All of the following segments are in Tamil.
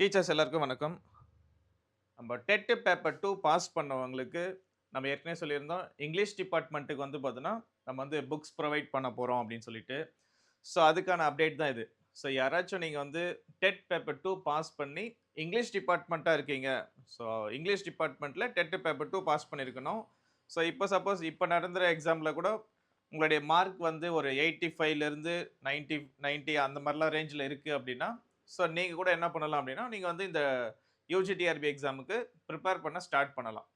டீச்சர்ஸ் எல்லாருக்கும் வணக்கம். நம்ம டெட் பேப்பர் 2 பாஸ் பண்ணவங்களுக்கு, நம்ம ஏற்கனவே சொல்லியிருந்தோம். இங்கிலீஷ் டிபார்ட்மென்ட்க்கு வந்து பார்த்தீங்கன்னா, நம்ம வந்து புக்ஸ் புரொவைட் பண்ண போறோம் அப்படின்னு சொல்லிட்டு. ஸோ அதுக்கான அப்டேட் தான் இது. ஸோ யாராச்சும் நீங்க வந்து டெட் பேப்பர் 2 பாஸ் பண்ணி, இங்கிலீஷ் டிபார்ட்மென்ட்டா இருக்கீங்க. ஸோ இங்கிலீஷ் டிபார்ட்மென்ட்ல டெட் பேப்பர் 2 பாஸ் பண்ணியிருக்கணும். ஸோ இப்ப சப்போஸ் இப்ப நடந்துற எக்ஸாம்ல கூட உங்களுடைய மார்க் வந்து ஒரு 85லிருந்து 90 90 அந்த மாரிலாம் ரேஞ்ச்ல இருக்கு அப்படின்னா, ஸோ நீங்க கூட என்ன பண்ணலாம் அப்படின்னா, நீங்க வந்து இந்த யுஜிடிஆர்பி எக்ஸாமுக்கு பிரிப்பேர் பண்ண ஸ்டார்ட் பண்ணலாம்.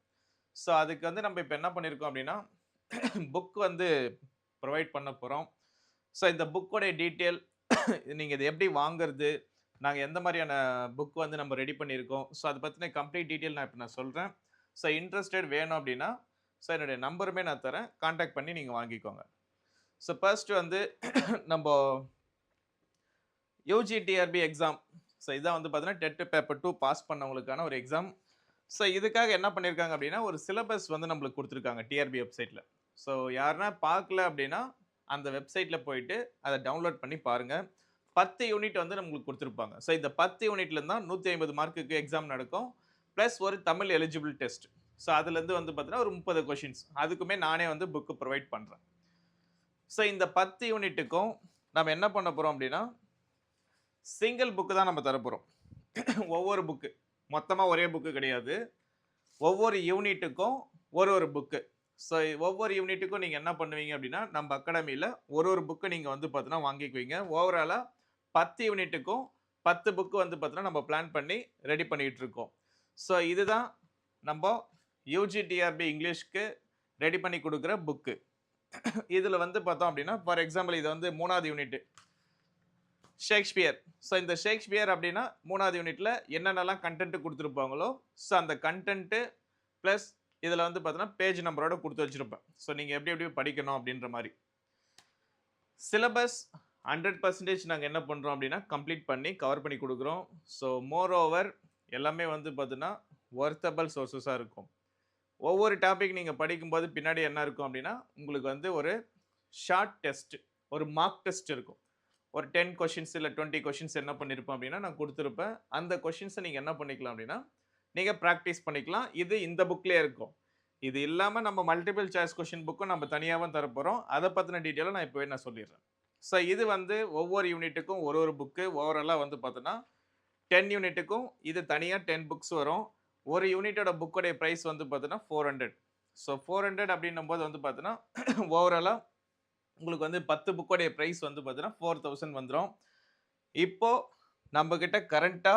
ஸோ அதுக்கு வந்து நம்ம இப்ப என்ன பண்ணியிருக்கோம் அப்படின்னா, புக் வந்து புரொவைட் பண்ண போறோம். ஸோ இந்த புக்கோடைய டீட்டெயில் நீங்க இத எப்படி வாங்குறது? நாங்க எந்த மாரியான புக் வந்து நம்ம ரெடி பண்ணியிருக்கோம். ஸோ அத பத்தின கம்ப்ளீட் டீட்டெயில் நான் இப்ப சொல்றேன். ஸோ இன்ட்ரஸ்டட் வேணும் அப்படின்னா, ஸோ என்னுடைய நம்பருமே நான் தரேன். கான்டாக்ட் பண்ணி நீங்க வாங்கிக்கோங்க. ஸோ ஃபர்ஸ்ட் வந்து நம்ப யுஜிடிஆர்பி எக்ஸாம். ஸோ இதான் வந்து பார்த்தீங்கன்னா, டெட் பேப்பர் 2 பாஸ் பண்ணவங்களுக்கான ஒரு எக்ஸாம். ஸோ இதுக்காக என்ன பண்ணியிருக்காங்க அப்படின்னா, ஒரு சிலபஸ் வந்து நம்மளுக்கு குடுத்துருக்காங்க டிஆர்பி வெப்சைட்ல. ஸோ யாருன்னா பார்க்கல அப்படின்னா, அந்த வெப்சைட்ல போயிட்டு அத டவுன்லோட் பண்ணி பாருங்க. 10 யூனிட் வந்து நம்மளுக்கு குடுத்துருப்பாங்க. ஸோ இந்த 10 யூனிட்ல தான் 150 மார்க்குக்கு எக்ஸாம் நடக்கும். பிளஸ் ஒரு தமிழ் எலிஜிபிள் டெஸ்ட். ஸோ அதுலேருந்து வந்து பார்த்தீங்கன்னா, ஒரு 30 கொஸ்டின்ஸ். அதுக்குமே நானே வந்து புக் புரொவைட் பண்றேன். ஸோ இந்த 10 யூனிட்டுக்கும் நம்ம என்ன பண்ண போறோம் அப்படின்னா, சிங்கிள் புக் தான் நம்ம தரப்போறோம். ஒவ்வொரு புக்கு. மொத்தமா ஒரே புக்கு கிடையாது. ஒவ்வொரு யூனிட்டுக்கும் ஒரு புக்கு. ஸோ ஒவ்வொரு யூனிட்டுக்கும் நீங்க என்ன பண்ணுவீங்க அப்படின்னா, நம்ம அகாடமில ஒரு புக்க நீங்க வந்து பார்த்தீங்கன்னா வாங்கிக்குவீங்க. ஓவராலா 10 யூனிட்டுக்கும் 10 புக் வந்து பார்த்தீங்கன்னா, நம்ம பிளான் பண்ணி ரெடி பண்ணிட்டு இருக்கோம். ஸோ இதுதான் நம்ப யுஜிடிஆர்பி இங்கிலீஷ்க்கு ரெடி பண்ணி குடுக்குற புக்கு. இதுல வந்து பார்த்தோம் அப்படின்னா, ஃபார் எக்ஸாம்பிள் இது வந்து 3வது யூனிட். ஷேக்ஸ்பியர். ஸோ இந்த ஷேக்ஸ்பியர் அப்படின்னா 3வது யூனிட்ல என்னென்னலாம் கன்டென்ட் குடுத்திருப்பாங்களோ, ஸோ அந்த கன்டென்ட் பிளஸ் இதுல வந்து பார்த்தீங்கன்னா, பேஜ் நம்பரோட குடுத்து வச்சிருப்பேன். ஸோ நீங்க எப்படி எப்படி படிக்கணும் அப்படின்ற மாரி. சிலபஸ் 100% நாங்க என்ன பண்றோம் அப்படின்னா, கம்ப்ளீட் பண்ணி கவர் பண்ணி குடுக்குறோம். ஸோ மோர் ஓவர் எல்லாமே வந்து பார்த்தீங்கன்னா, வொர்த்தபிள் சோர்ஸஸா இருக்கும். ஒவ்வொரு டாபிக் நீங்க படிக்கும்போது பின்னாடி என்ன இருக்கும் அப்படின்னா, உங்களுக்கு வந்து ஒரு ஷார்ட் டெஸ்ட், ஒரு மார்க் டெஸ்ட் இருக்கும். ஒரு 10 கொஸ்டின்ஸ் இல்ல 20 கொஸ்டின்ஸ் என்ன பண்ணியிருப்பேன் அப்படின்னா, நான் குடுத்திருப்பேன். அந்த கொஸ்டின்ஸ நீங்க என்ன பண்ணிக்கலாம் அப்படின்னா, நீங்க பிராக்டிஸ் பண்ணிக்கலாம். இது இந்த புக்லயே இருக்கும். இது இல்லாம நம்ம மல்டிபிள் சாய்ஸ் கொஸ்டின் புக்கும் நம்ம தனியாவும் தரப்போறோம். அத பத்தின டீட்டெயில நான் இப்பவே சொல்லிர்றேன். ஸோ இது வந்து ஒவ்வொரு யூனிட்டுக்கும் ஒரு புக்கு ஓவராலா வந்து பார்த்தோன்னா, 10 யூனிட்டுக்கும் இது தனியா 10 புக்ஸ் வரும். ஒரு யூனிட்டோட புக்கோடைய பிரைஸ் வந்து பார்த்தீங்கன்னா 400. ஸோ 400 அப்படின்னும்போது வந்து பார்த்தீங்கன்னா, ஓவராலா உங்களுக்கு வந்து 10 புக்கோடைய பிரைஸ் வந்து பார்த்தீங்கன்னா 4000 வந்துரும். இப்போ நம்மகிட்ட கரண்ட்டா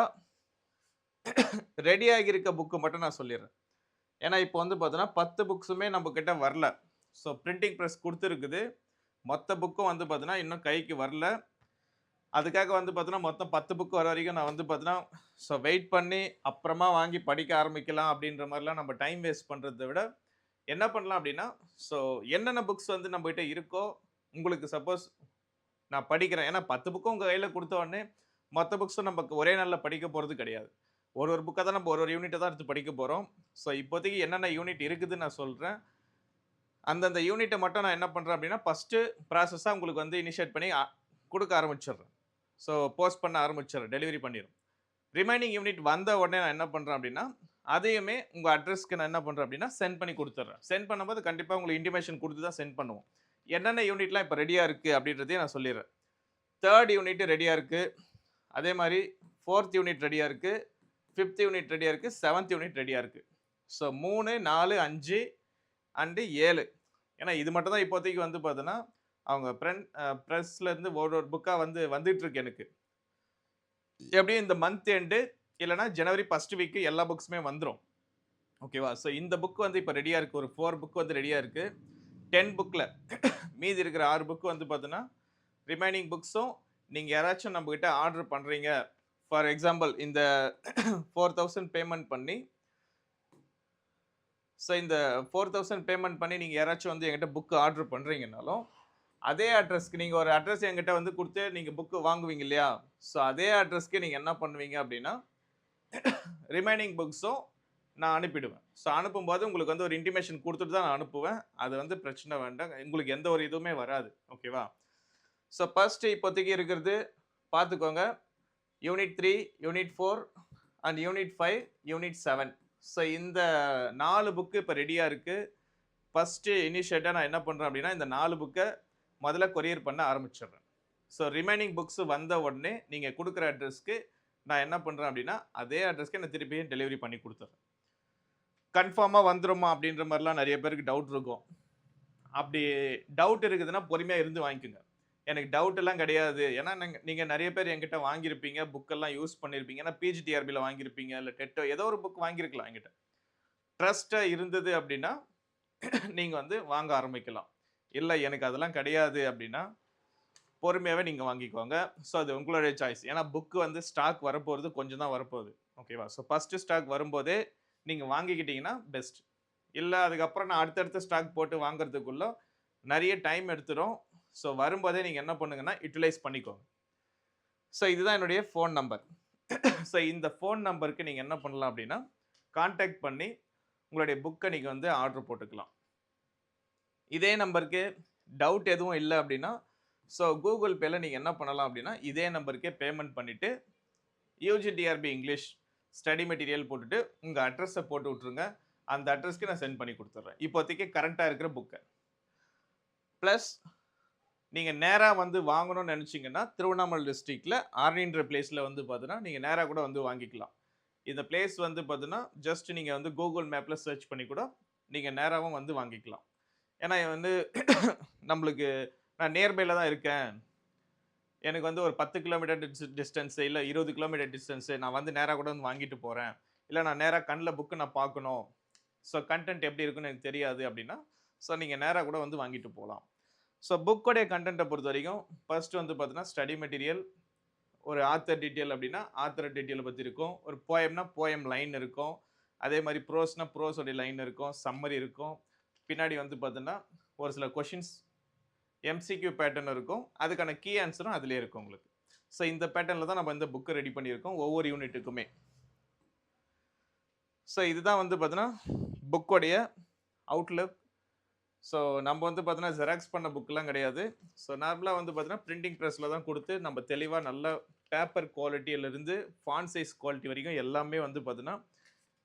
ரெடி ஆகியிருக்க புக் மட்டும் நான் சொல்லிர்றேன். ஏன்னா, இப்போ வந்து பார்த்தீங்கன்னா 10 புக்ஸுமே நம்மகிட்ட வரல. ஸோ பிரிண்டிங் பிரஸ் குடுத்துருக்குது. மொத்த புக்கும் வந்து பார்த்தீங்கன்னா, இன்னும் கைக்கு வரல. அதுக்காக வந்து பார்த்தீங்கன்னா, மொத்தம் 10 புக் வர வரைக்கும் நான் வந்து பார்த்தீங்கன்னா, ஸோ வெயிட் பண்ணி அப்புறமா வாங்கி படிக்க ஆரம்பிக்கலாம் அப்படின்ற மாரிலாம் நம்ம டைம் வேஸ்ட் பண்றத விட, என்ன பண்ணலாம் அப்படின்னா, ஸோ என்னென்ன புக்ஸ் வந்து நம்மகிட்ட இருக்கோ, உங்களுக்கு சப்போஸ் நான் படிக்கிறேன். ஏன்னா 10 புக்கும் உங்க கையில குடுத்த உடனே, மொத்த புக்ஸும் நமக்கு ஒரே நாள்ல படிக்க போறது கிடையாது. ஒரு புக்கா தான் நம்ம ஒரு யூனிட்ட தான் எடுத்து படிக்க போறோம். ஸோ இப்போதைக்கு என்னென்ன யூனிட் இருக்குதுன்னு நான் சொல்றேன். அந்தந்த யூனிட்ட மட்டும் நான் என்ன பண்றேன் அப்படின்னா, ஃபர்ஸ்ட்டு ப்ராசஸா உங்களுக்கு வந்து இனிஷியேட் பண்ணி குடுக்க ஆரம்பிச்சுடுறேன். ஸோ போஸ்ட் பண்ண ஆரம்பிச்சுடுறேன். டெலிவரி பண்ணிரும். ரிமைனிங் யூனிட் வந்த உடனே நான் என்ன பண்றேன் அப்படின்னா, அதையுமே உங்க அட்ரஸ்க்கு நான் என்ன பண்றேன் அப்படின்னா, சென்ட் பண்ணி குடுத்துடுறேன். சென்ட் பண்ணும்போது கண்டிப்பா உங்களுக்கு இன்டிமேஷன் குடுத்து தான் சென்ட் பண்ணுவோம். என்னென்ன யூனிட்லாம் இப்ப ரெடியா இருக்கு அப்படின்றதையும் நான் சொல்லிர்றேன். 3 யூனிட் ரெடியா இருக்கு. அதே மாரி 4த் யூனிட் ரெடியா இருக்கு. 5த் யூனிட் ரெடியா இருக்கு. 7த் யூனிட் ரெடியா இருக்கு. So 3, 4, 5 and 7. ஏன்னா இது மட்டும் தான் இப்போதைக்கு வந்து பார்த்தீங்கன்னா, அவங்க பிரஸ்லேருந்து ஒரு புக்கா வந்துட்டு இருக்கு எனக்கு. எப்படியும் இந்த மந்த் எண்டு இல்லன்னா ஜனவரி 1 வீக் எல்லா புக்ஸுமே வந்துரும். ஓகேவா? ஸோ இந்த புக் வந்து இப்ப ரெடியா இருக்கு. ஒரு 4 புக் வந்து ரெடியா இருக்கு. 10 புக்ல மீதி இருக்கிற 6 புக் வந்து பார்த்தீங்கன்னா, ரிமைனிங் புக்ஸும் நீங்க யாராச்சும் நம்மகிட்ட ஆர்டர் பண்றீங்க. ஃபார் எக்ஸாம்பிள் இந்த 4000 பேமெண்ட் பண்ணி ஸோ இந்த 4000 பேமெண்ட் பண்ணி நீங்க யாராச்சும் வந்து என்கிட்ட புக் ஆர்டர் பண்றீங்கன்னாலும், அதே அட்ரஸ்க்கு நீங்க ஒரு அட்ரஸ் என்கிட்ட வந்து குடுத்து நீங்க புக் வாங்குவீங்க இல்லையா? ஸோ அதே அட்ரஸ்க்கு நீங்க என்ன பண்ணுவீங்க அப்படின்னா, ரிமைனிங் புக்ஸும் நான் அனுப்பிடுவேன். ஸோ அனுப்பும்போது உங்களுக்கு வந்து ஒரு இன்டிமேஷன் குடுத்துட்டு தான் நான் அனுப்புவேன். அது வந்து பிரச்சனை வேண்டாம். உங்களுக்கு எந்த ஒரு இதுவுமே வராது. ஓகேவா? ஸோ ஃபர்ஸ்ட் இப்போதைக்கு இருக்கிறது பார்த்துக்கோங்க. Unit 3, unit 4 and unit 5, unit 7. So இந்த 4 புக்கு இப்போ ரெடியாக இருக்குது. ஃபஸ்ட்டு இனிஷியேட்டாக நான் என்ன பண்ணுறேன் அப்படின்னா, இந்த 4 புக்கை முதல்ல கொரியர் பண்ண ஆரம்பிச்சிடுறேன். ஸோ ரிமைனிங் புக்ஸ் வந்த உடனே நீங்கள் கொடுக்குற அட்ரஸ்க்கு நான் என்ன பண்ணுறேன் அப்படின்னா, அதே அட்ரஸ்க்கு நான் திருப்பியும் டெலிவரி பண்ணி கொடுத்துட்றேன். கன்ஃபார்மாக வந்துருமா அப்படின்ற மாதிரிலாம் நிறைய பேருக்கு டவுட் இருக்கும். அப்படி டவுட் இருக்குதுன்னா பொறுமையாக இருந்து வாங்கிக்கோங்க. எனக்கு டவுட் எல்லாம் கிடையாது. ஏன்னா நீங்கள் நிறைய பேர் என்கிட்ட வாங்கியிருப்பீங்க, புக்கெல்லாம் யூஸ் பண்ணியிருப்பீங்க. ஏன்னா பிஜிடிஆர்பியில் வாங்கியிருப்பீங்க, இல்லை டெட்டோ ஏதோ ஒரு புக் வாங்கியிருக்கலாம் என்கிட்ட. ட்ரஸ்ட்டாக இருந்தது அப்படின்னா நீங்கள் வந்து வாங்க ஆரம்பிக்கலாம். இல்லை எனக்கு அதெல்லாம் கிடையாது அப்படின்னா பொறுமையாகவே நீங்கள் வாங்கிக்கோங்க. ஸோ அது உங்களுடைய சாய்ஸ். ஏன்னா புக்கு வந்து ஸ்டாக் வரப்போகிறது கொஞ்சம் தான் வரப்போகுது. ஓகேவா? ஸோ ஃபஸ்ட்டு ஸ்டாக் வரும்போதே நீங்கள் வாங்கிக்கிட்டீங்கன்னா பெஸ்ட். இல்லை அதுக்கப்புறம் நான் அடுத்தடுத்த ஸ்டாக் போட்டு வாங்குறதுக்குள்ள நிறைய டைம் எடுத்துடும். ஸோ வரும்போதே நீங்கள் என்ன பண்ணுங்கன்னா யூட்டிலைஸ் பண்ணிக்கோங்க. ஸோ இதுதான் என்னுடைய ஃபோன் நம்பர். ஸோ இந்த ஃபோன் நம்பருக்கு நீங்கள் என்ன பண்ணலாம் அப்படின்னா, கான்டாக்ட் பண்ணி உங்களுடைய புக்கை நீங்கள் வந்து ஆர்டர் போட்டுக்கலாம். இதே நம்பருக்கு டவுட் எதுவும் இல்லை அப்படின்னா, ஸோ கூகுள் பேல நீங்கள் என்ன பண்ணலாம் அப்படின்னா, இதே நம்பருக்கே பேமெண்ட் பண்ணிவிட்டு யூஜிடிஆர்பி இங்கிலீஷ் ஸ்டடி மெட்டீரியல் போட்டுட்டு உங்கள் அட்ரஸை போட்டு விட்ருங்க. அந்த அட்ரஸ்க்கு நான் சென்ட் பண்ணி கொடுத்துட்றேன். இப்போதைக்கு கரண்ட்டாக இருக்கிற புக்கை. ப்ளஸ் நீங்கள் நேராக வந்து வாங்கணும்னு நினச்சிங்கன்னா, திருவண்ணாமலை டிஸ்ட்ரிக்டில் ஆர்னின்ற பிளேஸில் வந்து பார்த்தீங்கன்னா, நீங்கள் நேராக கூட வந்து வாங்கிக்கலாம். இந்த பிளேஸ் வந்து பார்த்தீங்கன்னா, ஜஸ்ட் நீங்கள் வந்து கூகுள் மேப்பில் சர்ச் பண்ணி கூட நீங்கள் நேராகவும் வந்து வாங்கிக்கலாம். ஏன்னா வந்து நம்மளுக்கு நான் நியர்பையில் தான் இருக்கேன். எனக்கு வந்து ஒரு 10 கிலோமீட்டர் டிஸ்டன்ஸு, இல்லை 20 கிலோமீட்டர் டிஸ்டன்ஸு, நான் வந்து நேராக கூட வந்து வாங்கிட்டு போகிறேன். இல்லை நான் நேராக கண்ணில் புக்கு நான் பார்க்கணும். ஸோ கண்டென்ட் எப்படி இருக்குன்னு எனக்கு தெரியாது அப்படின்னா, ஸோ நீங்கள் நேராக கூட வந்து வாங்கிட்டு போகலாம். ஸோ புக்கோடைய கண்டென்ட்டை பொறுத்த வரைக்கும் ஃபர்ஸ்ட் வந்து பார்த்தீங்கன்னா ஸ்டடி மெட்டீரியல், ஒரு ஆத்தர் டீட்டெயில் அப்படின்னா ஆத்தர் டீட்டெயிலை பற்றி இருக்கும், ஒரு போயம்னா போயம் லைன் இருக்கும், அதே மாதிரி ப்ரோஸ்னா ப்ரோஸோடைய லைன் இருக்கும், சம்மரி இருக்கும், பின்னாடி வந்து பார்த்தீங்கன்னா ஒரு சில கொஷின்ஸ் எம்சிக்யூ பேட்டர்ன் இருக்கும், அதுக்கான கீ ஆன்சரும் அதிலே இருக்கும் உங்களுக்கு. ஸோ இந்த பேட்டர்னில் தான் நம்ம இந்த புக்கை ரெடி பண்ணியிருக்கோம் ஒவ்வொரு யூனிட்டுக்குமே. ஸோ இதுதான் வந்து பார்த்தீங்கன்னா புக்கோடைய அவுட்லுக். ஸோ நம்ம வந்து பார்த்தீங்கன்னா ஜெராக்ஸ் பண்ண புக்கெலாம் கிடையாது. ஸோ நார்மலாக வந்து பார்த்தீங்கன்னா பிரிண்டிங் ப்ரெஸ்ஸில் தான் கொடுத்து நம்ம தெளிவாக நல்ல பேப்பர் குவாலிட்டியிலேருந்து ஃபாண்ட் சைஸ் குவாலிட்டி வரைக்கும் எல்லாமே வந்து பார்த்தீங்கன்னா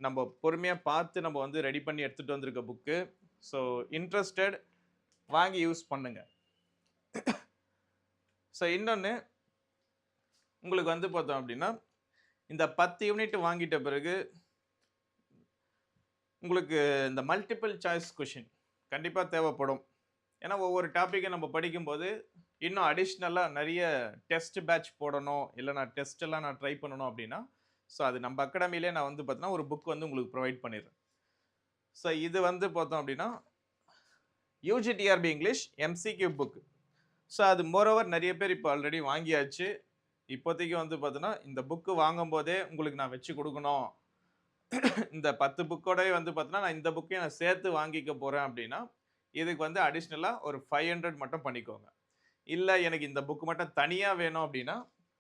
நம்ம பொறுமையாக பார்த்து நம்ம வந்து ரெடி பண்ணி எடுத்துகிட்டு வந்திருக்க புக்கு. ஸோ இன்ட்ரெஸ்டட் வாங்கி யூஸ் பண்ணுங்க. ஸோ இன்னொன்று உங்களுக்கு வந்து பார்த்தோம் அப்படின்னா, இந்த 10 யூனிட் வாங்கிட்ட பிறகு உங்களுக்கு இந்த மல்டிபிள் சாய்ஸ் கொஷின் கண்டிப்பாக தேவைப்படும். ஏன்னா ஒவ்வொரு டாப்பிக்கை நம்ம படிக்கும்போது இன்னும் அடிஷ்னலாக நிறைய டெஸ்ட் பேட்ச் போடணும், இல்லை நான் டெஸ்ட்டெல்லாம் நான் ட்ரை பண்ணணும் அப்படின்னா, ஸோ அது நம்ம அகாடமிலே நான் வந்து பார்த்தீங்கன்னா ஒரு புக் வந்து உங்களுக்கு ப்ரொவைட் பண்ணிடுறேன். ஸோ இது வந்து பார்த்தோம் அப்படின்னா UGTRB English MCQ book. So அது மோரோவர் நிறைய பேர் இப்போ ஆல்ரெடி வாங்கியாச்சு. இப்போதைக்கு வந்து பார்த்தீங்கன்னா இந்த புக்கு வாங்கும்போதே உங்களுக்கு நான் வச்சு கொடுக்கணும், இந்த 10 புக்கோடவே வந்து பார்த்தீங்கன்னா நான் இந்த புக்கையும் நான் சேர்த்து வாங்கிக்க போகிறேன் அப்படின்னா, இதுக்கு வந்து அடிஷ்னலாக ஒரு 500 மட்டும் பண்ணிக்கோங்க. இல்லை எனக்கு இந்த புக்கு மட்டும் தனியாக வேணும் அப்படின்னா,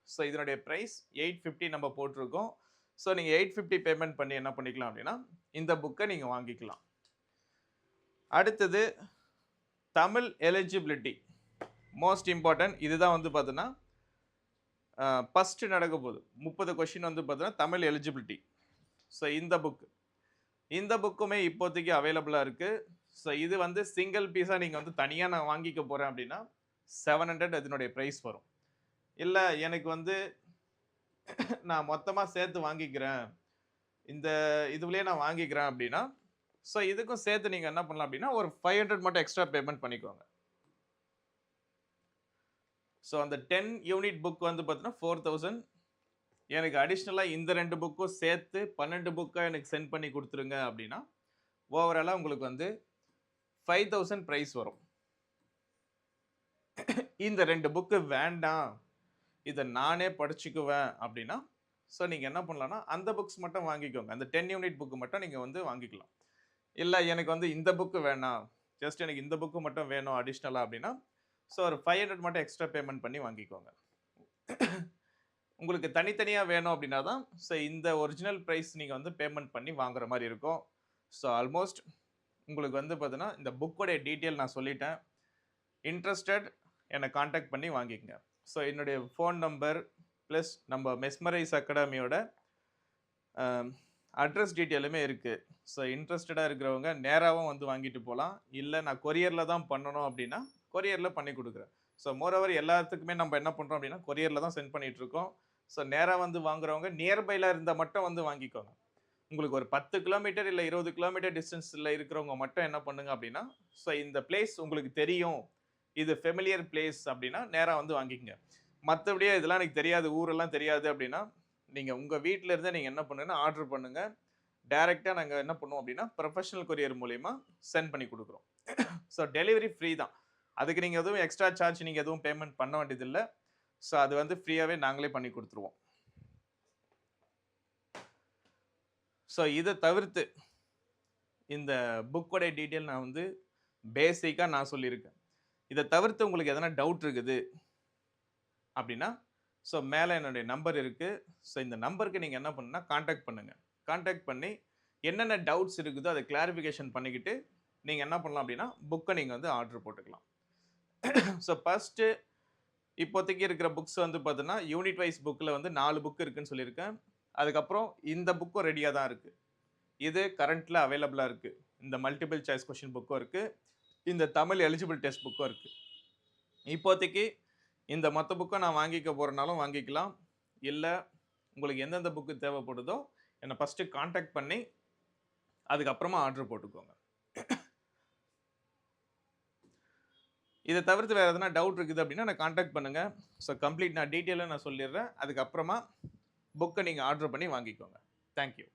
ஸோ இதனுடைய ப்ரைஸ் 850 நம்ம போட்டிருக்கோம். ஸோ நீங்கள் 850 பேமெண்ட் பண்ணி என்ன பண்ணிக்கலாம் அப்படின்னா இந்த புக்கை நீங்கள் வாங்கிக்கலாம். அடுத்தது தமிழ் எலிஜிபிலிட்டி மோஸ்ட் இம்பார்ட்டன்ட். இதுதான் வந்து பார்த்தீங்கன்னா ஃபஸ்ட்டு நடக்க போகுது. 30 கொஷின் வந்து பார்த்தீங்கன்னா தமிழ் எலிஜிபிலிட்டி. ஸோ இந்த புக்குமே இப்போதைக்கு அவைலபிளாக இருக்குது. ஸோ இது வந்து சிங்கிள் பீஸாக நீங்கள் வந்து தனியாக நான் வாங்கிக்க போகிறேன் அப்படின்னா 700 அதனுடைய ப்ரைஸ் வரும். இல்லை எனக்கு வந்து நான் மொத்தமாக சேர்த்து வாங்கிக்கிறேன், இந்த இதுலேயே நான் வாங்கிக்கிறேன் அப்படின்னா, ஸோ இதுக்கும் சேர்த்து நீங்கள் என்ன பண்ணலாம் அப்படின்னா ஒரு 500 மட்டும் எக்ஸ்ட்ரா பேமெண்ட் பண்ணிக்கோங்க. ஸோ அந்த 10 யூனிட் புக் வந்து பார்த்தீங்கன்னா 4000. எனக்கு அடிஷ்னலாக இந்த 2 புக்கும் சேர்த்து 12 புக்காக எனக்கு சென்ட் பண்ணி கொடுத்துருங்க அப்படின்னா ஓவராலாக உங்களுக்கு வந்து 5000 ப்ரைஸ் வரும். இந்த 2 புக்கு வேண்டாம், இதை நானே படிச்சுக்குவேன் அப்படின்னா, ஸோ நீங்கள் என்ன பண்ணலாம்னா அந்த புக்ஸ் மட்டும் வாங்கிக்கோங்க. அந்த 10 யூனிட் புக்கு மட்டும் நீங்கள் வந்து வாங்கிக்கலாம். இல்லை எனக்கு வந்து இந்த புக்கு வேணாம், ஜஸ்ட் எனக்கு இந்த புக்கு மட்டும் வேணும் அடிஷ்னலாக அப்படின்னா, ஸோ ஒரு 500 மட்டும் எக்ஸ்ட்ரா பேமெண்ட் பண்ணி வாங்கிக்கோங்க. உங்களுக்கு தனித்தனியாக வேணும் அப்படின்னா தான் ஸோ இந்த ஒரிஜினல் ப்ரைஸ் நீங்கள் வந்து பேமெண்ட் பண்ணி வாங்குற மாதிரி இருக்கும். ஸோ ஆல்மோஸ்ட் உங்களுக்கு வந்து பார்த்தீங்கன்னா இந்த புக்கோடைய டீட்டெயில் நான் சொல்லிட்டேன். இன்ட்ரெஸ்டட் என்னை காண்டாக்ட் பண்ணி வாங்கிக்கங்க. ஸோ என்னுடைய ஃபோன் நம்பர் ப்ளஸ் நம்ம மெஸ்மரைஸ் அகாடமியோட அட்ரஸ் டீட்டெயிலுமே இருக்கு. ஸோ இன்ட்ரஸ்டடா இருக்கிறவங்க நேராவும் வந்து வாங்கிட்டு போலாம். இல்ல நான் கொரியர்ல தான் பண்ணணும் அப்படின்னா, கொரியர்ல பண்ணி குடுக்குறேன். ஸோ மோரோவர் எல்லாத்துக்குமே நம்ம என்ன பண்றோம் அப்படின்னா, கொரியர்ல தான் சென்ட் பண்ணிட்டு இருக்கோம். ஸோ நேரா வந்து வாங்குறவங்க நியர்பைல இருந்தா மட்டும் வந்து வாங்கிக்கோங்க. உங்களுக்கு ஒரு 10 கிலோமீட்டர் இல்ல 20 கிலோமீட்டர் டிஸ்டன்ஸ்ல இருக்கிறவங்க மட்டும் என்ன பண்ணுங்க அப்படின்னா, ஸோ இந்த பிளேஸ் உங்களுக்கு தெரியும். இது ஃபெமிலியர் பிளேஸ் அப்படின்னா, நேரா வந்து வாங்கிக்கங்க. மத்தபடி இதெல்லாம் எனக்கு தெரியாது, ஊரெல்லாம் தெரியாது அப்படின்னா, நீங்க உங்க வீட்ல இருந்தே நீங்க என்ன பண்ணுங்கன்னா, ஆர்டர் பண்ணுங்க. டைரக்ட்டா நாங்க என்ன பண்ணுவோம் அப்படின்னா, ப்ரொஃபஷனல் கொரியர் மூலியமா சென்ட் பண்ணி குடுக்குறோம். ஸோ டெலிவரி ஃப்ரீ தான். அதுக்கு நீங்க எதுவும் எக்ஸ்ட்ரா சார்ஜ் நீங்க எதுவும் பேமெண்ட் பண்ண வேண்டியதில்ல. ஸோ அது வந்து ஃப்ரீயாவே நாங்களே பண்ணி குடுத்துருவோம். ஸோ இத தவிர்த்து, இந்த புக்கோட டீட்டெயில் நான் வந்து பேசிக்கா நான் சொல்லியிருக்கேன். இத தவிர்த்து உங்களுக்கு எதனா டவுட் இருக்குது அப்படின்னா, ஸோ மேல என்னுடைய நம்பர் இருக்கு. ஸோ இந்த நம்பருக்கு நீங்க என்ன பண்ணணும்னா கான்டாக்ட் பண்ணுங்க. கான்டாக்ட் பண்ணி என்னென்ன டவுட்ஸ் இருக்குதோ அத கிளாரிஃபிகேஷன் பண்ணிக்கிட்டு, நீங்க என்ன பண்ணலாம் அப்படின்னா, புக்க நீங்க வந்து ஆர்டர் போட்டுக்கலாம். ஸோ ஃபர்ஸ்ட்டு இப்போதைக்கு இருக்கிற புக்ஸ் வந்து பார்த்தீங்கன்னா, யூனிட் வைஸ் புக்ல வந்து 4 புக் இருக்குன்னு சொல்லியிருக்கேன். அதுக்கப்புறம் இந்த புக்கும் ரெடியா தான் இருக்கு. இது கரண்ட்ல அவைலபிளா இருக்கு. இந்த மல்டிபிள் சாய்ஸ் கொஸ்டின் புக்கும் இருக்கு. இந்த தமிழ் எலிஜிபிள் டெஸ்ட் புக்கும் இருக்கு. இப்போதைக்கு இந்த மொத்த புக்க நான் வாங்கிக்க போறனாலும் வாங்கிக்கலாம். இல்ல உங்களுக்கு எந்தெந்த புக் தேவைப்படுதோ, என்ன ஃபர்ஸ்ட்டு கான்டாக்ட் பண்ணி, அதுக்கப்புறமா ஆர்டர் போட்டுக்கோங்க. இத தவிர்த்து வேற எதனா டவுட் இருக்குது அப்படின்னா, என்ன கான்டாக்ட் பண்ணுங்க. ஸோ கம்ப்ளீட் நான் டீட்டெயிலா நான் சொல்லிடுறேன். அதுக்கப்புறமா புக்க நீங்க ஆர்டர் பண்ணி வாங்கிக்கோங்க. Thank you.